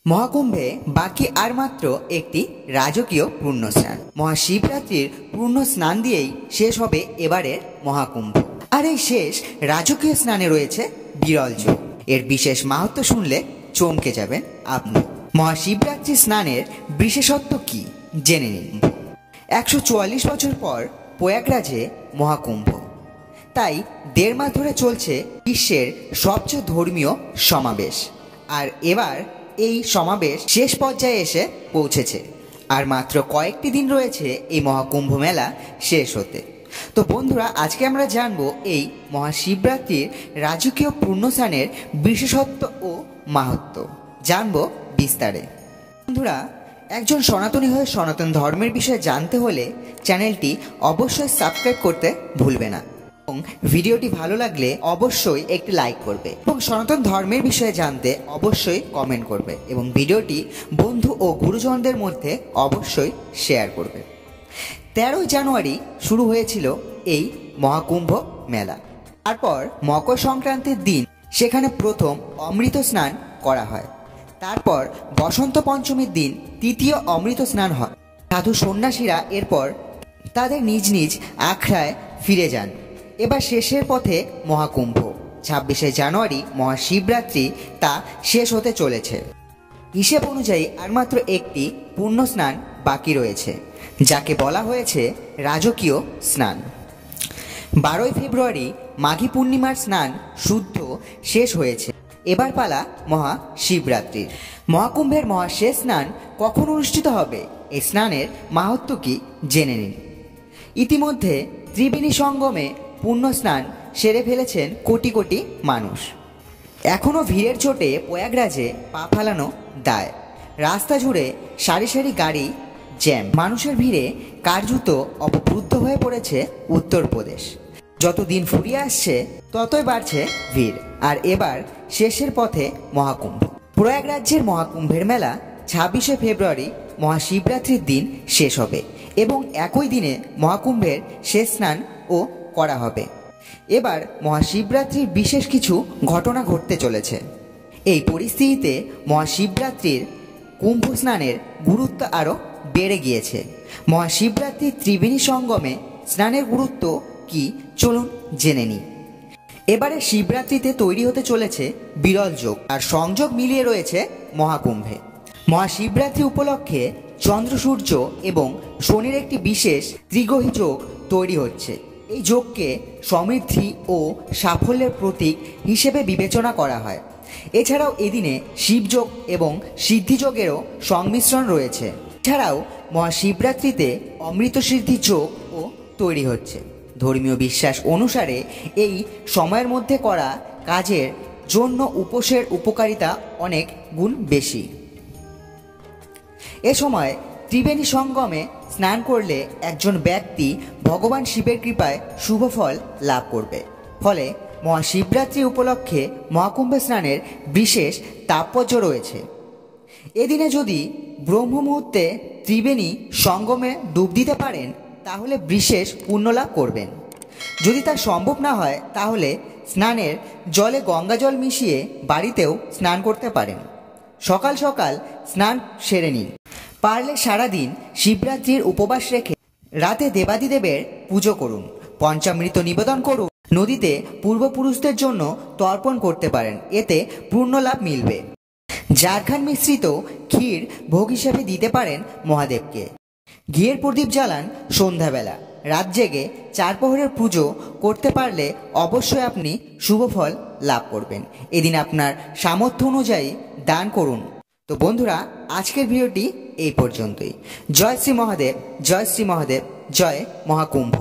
মহাকুম্ভে বাকি আর মাত্র একটি রাজকীয় পূর্ণ স্নান। মহাশিবরাত্রির পূর্ণ স্নান দিয়েই শেষ হবে এবারের মহাকুম্ভ। আর এই শেষ রাজকীয় স্নানে রয়েছে বিরল যোগ। এর বিশেষ মাহাত্ম্য শুনলে চমকে যাবেন আপনি। মহাশিবরাত্রি স্নানের বিশেষত্ব কি জেনে নিন। 144 বছর পর প্রয়াগরাজে মহাকুম্ভ, তাই 1.5 মাস ধরে চলছে বিশ্বের সবচেয়ে ধর্মীয় সমাবেশ। আর এবার এই সমাবেশ শেষ পর্যায়ে এসে পৌঁছেছে। আর মাত্র কয়েকটি দিন রয়েছে এই মহাকুম্ভ মেলা শেষ হতে। তো বন্ধুরা, আজকে আমরা জানবো এই মহাশিবরাত্রির রাজকীয় পূর্ণস্নানের বিশেষত্ব ও মাহাত্ম্য, জানবো বিস্তারে। বন্ধুরা, একজন সনাতনী হয়ে সনাতন ধর্মের বিষয়ে জানতে হলে চ্যানেলটি অবশ্যই সাবস্ক্রাইব করতে ভুলবে না এবং ভিডিওটি ভালো লাগলে অবশ্যই একটি লাইক করবে এবং সনাতন ধর্মের বিষয়ে জানতে অবশ্যই কমেন্ট করবে এবং ভিডিওটি বন্ধু ও গুরুজনদের মধ্যে অবশ্যই শেয়ার করবে। 13 জানুয়ারি শুরু হয়েছিল এই মহাকুম্ভ মেলা। তারপর মকর সংক্রান্তির দিন সেখানে প্রথম অমৃত স্নান করা হয়। তারপর বসন্ত পঞ্চমীর দিন তৃতীয় অমৃত স্নান হয়। সাধু সন্ন্যাসীরা এরপর তাদের নিজ নিজ আখড়ায় ফিরে যান। এবার শেষের পথে মহাকুম্ভ। 26শে জানুয়ারি মহাশিবরাত্রি তা শেষ হতে চলেছে। হিসেব অনুযায়ী আর মাত্র একটি পূর্ণ স্নান বাকি রয়েছে, যাকে বলা হয়েছে রাজকীয় স্নান। 12 ফেব্রুয়ারি মাঘী পূর্ণিমার স্নান শুদ্ধ শেষ হয়েছে। এবার পালা মহাশিবরাত্রির। মহাকুম্ভের মহাশেষ স্নান কখন অনুষ্ঠিত হবে, এই স্নানের মাহাত্ম্য কি জেনে নিন। ইতিমধ্যে ত্রিবেণী সঙ্গমে পূর্ণ স্নান সেরে ফেলেছেন কোটি কোটি মানুষ। এখনও ভিড়ের চোটে প্রয়াগরাজে পা ফেলানো দায়। রাস্তা জুড়ে সারি সারি গাড়ি জ্যাম। মানুষের ভিড়ে কার্যত অবরুদ্ধ হয়ে পড়েছে উত্তরপ্রদেশ। যত দিন ফুরিয়ে আসছে ততই বাড়ছে ভিড়। আর এবার শেষের পথে মহাকুম্ভ। প্রয়াগরাজ্যের মহাকুম্ভের মেলা 26শে ফেব্রুয়ারি মহাশিবরাত্রির দিন শেষ হবে এবং একই দিনে মহাকুম্ভের শেষ স্নান ও করা হবে। এবার মহাশিবরাত্রির বিশেষ কিছু ঘটনা ঘটতে চলেছে। এই পরিস্থিতিতে মহাশিবরাত্রির কুম্ভ স্নানের গুরুত্ব আরও বেড়ে গিয়েছে। মহাশিবরাত্রির ত্রিবেণী সঙ্গমে স্নানের গুরুত্ব কি চলুন জেনে নিই। এবারে শিবরাত্রিতে তৈরি হতে চলেছে বিরল যোগ, আর সংযোগ মিলিয়ে রয়েছে মহাকুম্ভে। মহাশিবরাত্রি উপলক্ষে চন্দ্র সূর্য এবং শনির একটি বিশেষ ত্রিগ্রহী যোগ তৈরি হচ্ছে। এই যোগকে সমৃদ্ধি ও সাফল্যের প্রতীক হিসেবে বিবেচনা করা হয়। এছাড়াও এদিনে শিবযোগ এবং সিদ্ধিযোগেরও সংমিশ্রণ রয়েছে। এছাড়াও মহাশিবরাত্রিতে অমৃত সিদ্ধি যোগও তৈরি হচ্ছে। ধর্মীয় বিশ্বাস অনুসারে এই সময়ের মধ্যে করা কাজের জন্য উপোসের উপকারিতা অনেক গুণ বেশি। এ সময় ত্রিবেণী সঙ্গমে স্নান করলে একজন ব্যক্তি ভগবান শিবের কৃপায় শুভ ফল লাভ করবে। ফলে মহাশিবরাত্রি উপলক্ষে মহাকুম্ভ স্নানের বিশেষ তাৎপর্য রয়েছে। এদিনে যদি ব্রহ্ম মুহূর্তে ত্রিবেণী সঙ্গমে ডুব দিতে পারেন তাহলে বিশেষ পুণ্য লাভ করবেন। যদি তা সম্ভব না হয় তাহলে স্নানের জলে গঙ্গা জল মিশিয়ে বাড়িতেও স্নান করতে পারেন। সকাল সকাল স্নান সেরে নিন। পারলে সারাদিন শিবরাত্রির উপবাস রেখে রাতে দেবাদিদেবের পুজো করুন, পঞ্চামৃত নিবেদন করুন, নদীতে পূর্বপুরুষদের জন্য তর্পণ করতে পারেন, এতে পূর্ণ লাভ মিলবে। ঝাড়খণ্ড মিশ্রিত ক্ষীর ভোগ হিসেবে দিতে পারেন মহাদেবকে। ঘিয়ের প্রদীপ জ্বালান সন্ধ্যাবেলা। রাত জেগে 4 প্রহরের পুজো করতে পারলে অবশ্যই আপনি শুভ ফল লাভ করবেন। এদিন আপনার সামর্থ্য অনুযায়ী দান করুন। তো বন্ধুরা, আজকের ভিডিওটি এই পর্যন্তই। জয় শ্রী মহাদেব, জয় শ্রী মহাদেব, জয় মহাকুম্ভ।